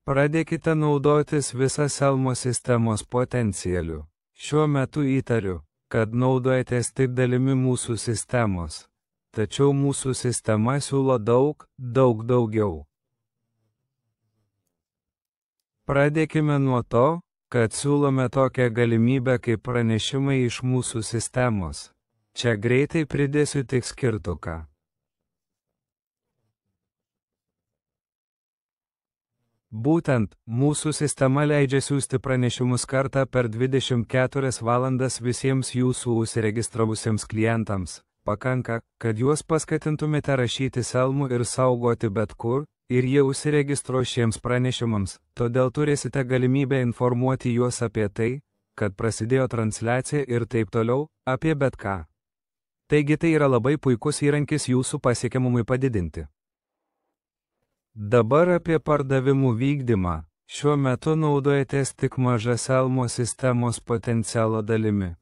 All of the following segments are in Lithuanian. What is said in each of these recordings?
Pradėkite naudotis visą Selmo sistemos potencialiu. Šiuo metu įtariu, kad naudojatės tik dalimi mūsų sistemos. Tačiau mūsų sistema siūlo daug daugiau. Pradėkime nuo to, kad siūlome tokią galimybę kaip pranešimai iš mūsų sistemos. Čia greitai pridėsiu tik skirtuką. Būtent, mūsų sistema leidžia siųsti pranešimus kartą per 24 valandas visiems jūsų užsiregistravusiems klientams. Pakanka, kad juos paskatintumėte rašyti Selmu ir saugoti bet kur, ir jie užsiregistruos šiems pranešimams, todėl turėsite galimybę informuoti juos apie tai, kad prasidėjo transliacija ir taip toliau, apie bet ką. Taigi tai yra labai puikus įrankis jūsų pasiekiamumui padidinti. Dabar apie pardavimų vykdymą. Šiuo metu naudojatės tik maža Selmo sistemos potencialo dalimi,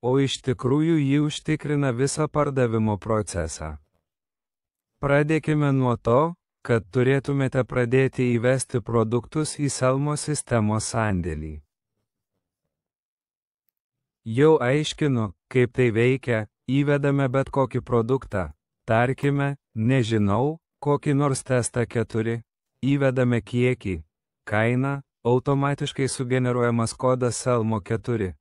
o iš tikrųjų ji užtikrina visą pardavimo procesą. Pradėkime nuo to, kad turėtumėte pradėti įvesti produktus į Selmo sistemos sandėlį. Jau aiškinu, kaip tai veikia, įvedame bet kokį produktą, tarkime, nežinau, kokį nors testą 4, įvedame kiekį, kainą, automatiškai sugeneruojamas kodas Selmo 4.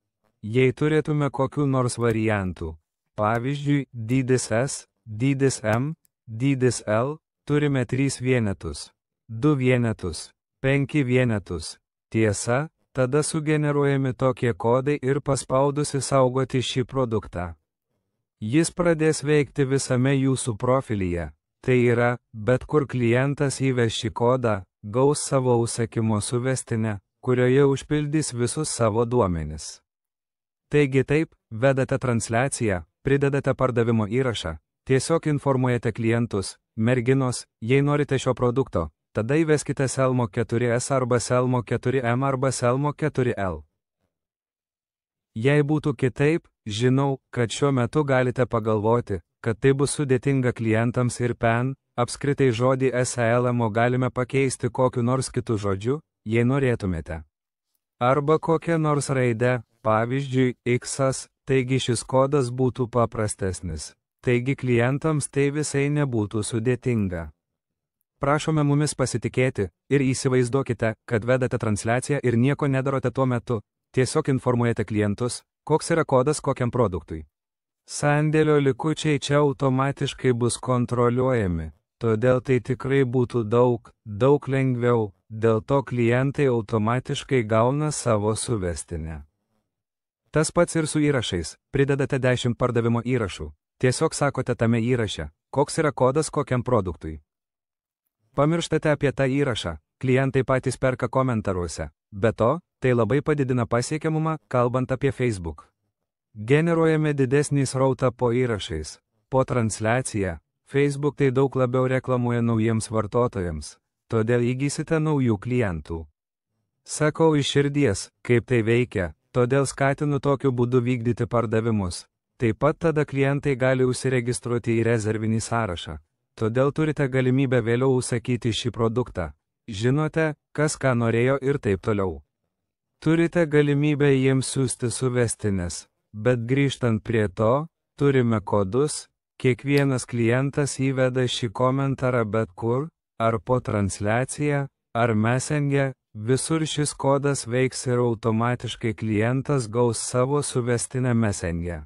Jei turėtume kokių nors variantų, pavyzdžiui, dydis S, dydis M, dydis L, turime 3 vienetus, 2 vienetus, 5 vienetus. Tiesa, tada sugeneruojami tokie kodai ir paspaudusi saugoti šį produktą. Jis pradės veikti visame jūsų profilyje. Tai yra, bet kur klientas įves šį kodą, gaus savo užsakymo suvestinę, kurioje užpildys visus savo duomenis. Taigi taip, vedate transliaciją, pridedate pardavimo įrašą, tiesiog informuojate klientus, merginos, jei norite šio produkto, tada įveskite Selmo 4S arba Selmo 4M arba Selmo 4L. Jei būtų kitaip, žinau, kad šiuo metu galite pagalvoti, kad tai bus sudėtinga klientams ir PEN, apskritai žodį SLMO galime pakeisti kokiu nors kitu žodžiu, jei norėtumėte. Arba kokią nors raidę, pavyzdžiui, X, taigi šis kodas būtų paprastesnis. Taigi klientams tai visai nebūtų sudėtinga. Prašome mumis pasitikėti ir įsivaizduokite, kad vedate transliaciją ir nieko nedarote tuo metu, tiesiog informuojate klientus, koks yra kodas kokiam produktui. Sandėlio likučiai čia automatiškai bus kontroliuojami, todėl tai tikrai būtų daug lengviau, dėl to klientai automatiškai gauna savo suvestinę. Tas pats ir su įrašais, pridedate 10 pardavimo įrašų, tiesiog sakote tame įraše, koks yra kodas kokiam produktui. Pamirštate apie tą įrašą, klientai patys perka komentaruose, be to, tai labai padidina pasiekiamumą, kalbant apie Facebook. Generuojame didesnį srautą po įrašais. Po transliaciją, Facebook tai daug labiau reklamuoja naujiems vartotojams, todėl įgysite naujų klientų. Sakau iš širdies, kaip tai veikia, todėl skatinu tokiu būdu vykdyti pardavimus. Taip pat tada klientai gali užsiregistruoti į rezervinį sąrašą, todėl turite galimybę vėliau užsakyti šį produktą. Žinote, kas ką norėjo ir taip toliau. Turite galimybę jiems siųsti suvestines. Bet grįžtant prie to, turime kodus, kiekvienas klientas įveda šį komentarą bet kur, ar po transliaciją, ar Messenger, visur šis kodas veiks ir automatiškai klientas gaus savo suvestinę Messenger.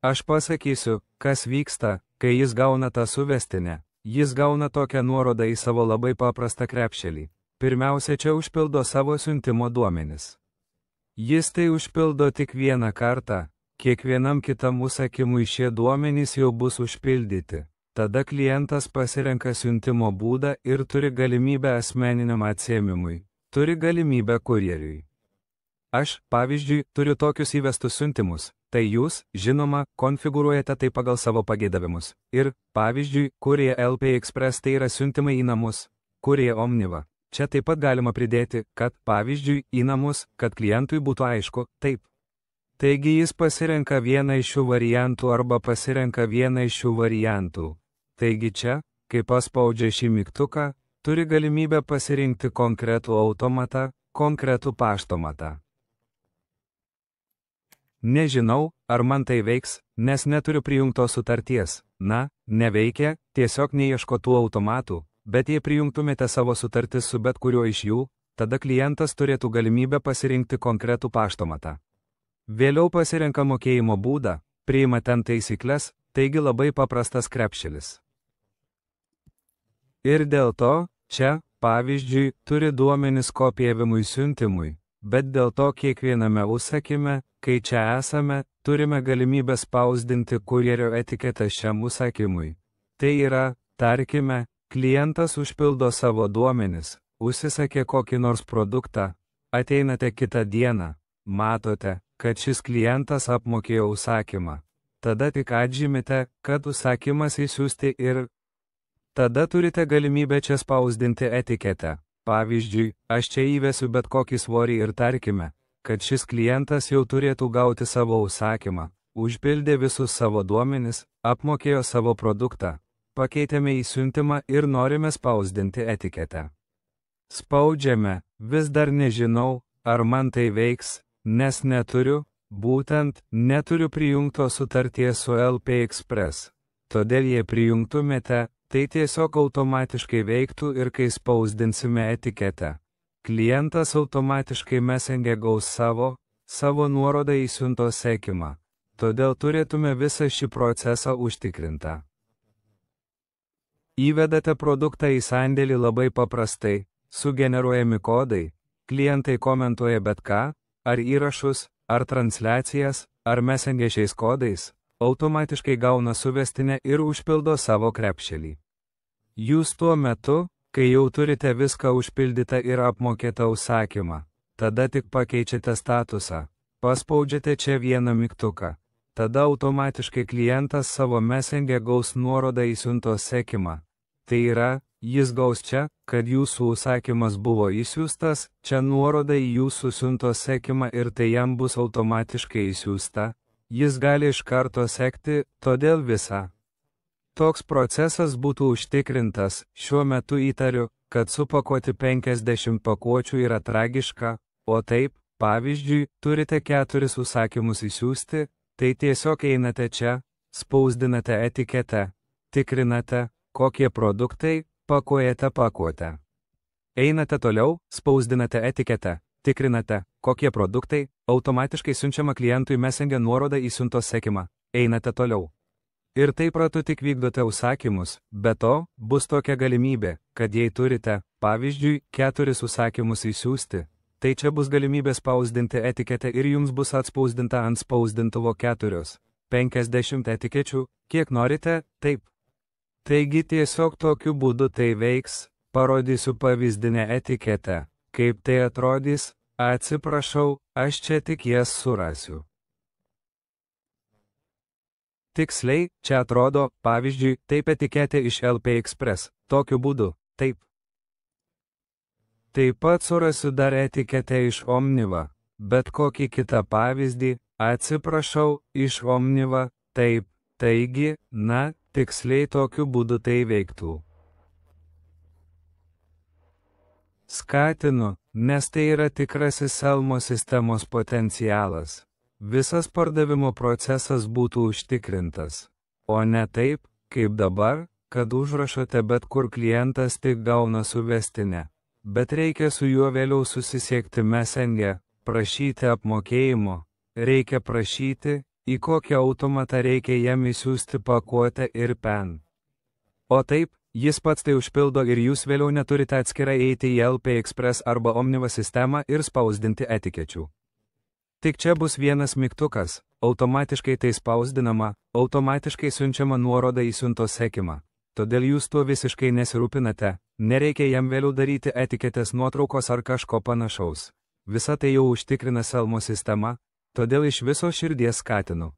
Aš pasakysiu, kas vyksta, kai jis gauna tą suvestinę. Jis gauna tokią nuorodą į savo labai paprastą krepšelį. Pirmiausia, čia užpildo savo siuntimo duomenis. Jis tai užpildo tik vieną kartą, kiekvienam kitam užsakymui šie duomenys jau bus užpildyti. Tada klientas pasirenka siuntimo būdą ir turi galimybę asmeniniam atsiėmimui, turi galimybę kurjeriui. Aš, pavyzdžiui, turiu tokius įvestus siuntimus, tai jūs, žinoma, konfigūruojate tai pagal savo pageidavimus. Ir, pavyzdžiui, Courier LP Express tai yra siuntimai į namus, Courier Omniva. Čia taip pat galima pridėti, kad, pavyzdžiui, į namus, kad klientui būtų aišku, taip. Taigi jis pasirenka vieną iš šių variantų arba pasirenka vieną iš šių variantų. Taigi čia, kai paspaudžia šį mygtuką, turi galimybę pasirinkti konkretų automatą, konkretų paštomatą. Nežinau, ar man tai veiks, nes neturiu prijungtos sutarties. Na, neveikia, tiesiog neieško tų automatų, bet jei prijungtumėte savo sutartis su bet kuriuo iš jų, tada klientas turėtų galimybę pasirinkti konkretų paštomatą. Vėliau pasirenka mokėjimo būdą, priima ten taisyklės, taigi labai paprastas krepšelis. Ir dėl to, čia, pavyzdžiui, turi duomenis kopijavimui siuntimui, bet dėl to kiekviename užsakyme, kai čia esame, turime galimybę spausdinti kurjerio etiketę šiam užsakymui. Tai yra, tarkime, klientas užpildo savo duomenis, užsisakė kokį nors produktą, ateinate kitą dieną, matote, kad šis klientas apmokėjo užsakymą. Tada tik atžymite, kad užsakymas išsiųsti ir tada turite galimybę čia spausdinti etiketę. Pavyzdžiui, aš čia įvesiu bet kokį svorį ir tarkime, kad šis klientas jau turėtų gauti savo užsakymą, užpildė visus savo duomenis, apmokėjo savo produktą, pakeitėme į siuntimą ir norime spausdinti etiketę. Spaudžiame, vis dar nežinau, ar man tai veiks, nes neturiu prijungtos sutarties su LP Express. Todėl jei prijungtumėte, tai tiesiog automatiškai veiktų ir kai spausdinsime etiketę, klientas automatiškai Messenger gaus savo nuorodą į siuntos sekimą. Todėl turėtume visą šį procesą užtikrintą. Įvedate produktą į sandėlį labai paprastai, sugeneruojami kodai, klientai komentuoja bet ką, ar įrašus, ar transliacijas, ar Messenger šiais kodais, automatiškai gauna suvestinę ir užpildo savo krepšelį. Jūs tuo metu, kai jau turite viską užpildytą ir apmokėtą užsakymą, tada tik pakeičiate statusą, paspaudžiate čia vieną mygtuką, tada automatiškai klientas savo Messenger gaus nuorodą į siuntos sekimą. Tai yra, jis gaus čia, kad jūsų užsakymas buvo išsiųstas, čia nuoroda į jūsų siuntos sekimą ir tai jam bus automatiškai išsiųsta. Jis gali iš karto sekti, todėl visa. Toks procesas būtų užtikrintas, šiuo metu įtariu, kad supakuoti 50 pakuočių yra tragiška, o taip, pavyzdžiui, turite 4 užsakymus išsiųsti, tai tiesiog einate čia, spausdinate etiketę, tikrinate, kokie produktai, pakuojate pakuotę. Einate toliau, spausdinate etiketę, tikrinate, kokie produktai, automatiškai siunčiama klientui Messenger nuoroda į siuntos sekimą, einate toliau. Ir taip ratu tik vykdote užsakymus, be to, bus tokia galimybė, kad jei turite, pavyzdžiui, 4 užsakymus išsiųsti, tai čia bus galimybė spausdinti etiketę ir jums bus atspausdinta ant spausdintuvo 4-50 etikečių, kiek norite, taip. Taigi tiesiog tokiu būdu tai veiks, parodysiu pavyzdinę etiketę, kaip tai atrodys, atsiprašau, aš čia tik jas surasiu. Tiksliai, čia atrodo, pavyzdžiui, taip etiketė iš LP Express, tokiu būdu, taip. Taip pat surasiu dar etiketę iš Omniva, bet kokį kitą pavyzdį, atsiprašau, iš Omniva, taip, taigi, na, tiksliai tokiu būdu tai veiktų. Skatinu, nes tai yra tikrasis Elmo sistemos potencialas. Visas pardavimo procesas būtų užtikrintas, o ne taip, kaip dabar, kad užrašote bet kur klientas tik gauna suvestinę, bet reikia su juo vėliau susisiekti Messenger, prašyti apmokėjimo, reikia prašyti, į kokią automatą reikia jam įsiųsti pakuotę ir pen. O taip, jis pats tai užpildo ir jūs vėliau neturite atskirai eiti į LP Express arba Omniva sistemą ir spausdinti etikečių. Tik čia bus vienas mygtukas, automatiškai tai spausdinama, automatiškai siunčiama nuoroda į siuntos sekimą. Todėl jūs tuo visiškai nesirūpinate, nereikia jam vėliau daryti etiketės nuotraukos ar kažko panašaus. Visa tai jau užtikrina Elmo sistema, todėl iš viso širdies skatinu.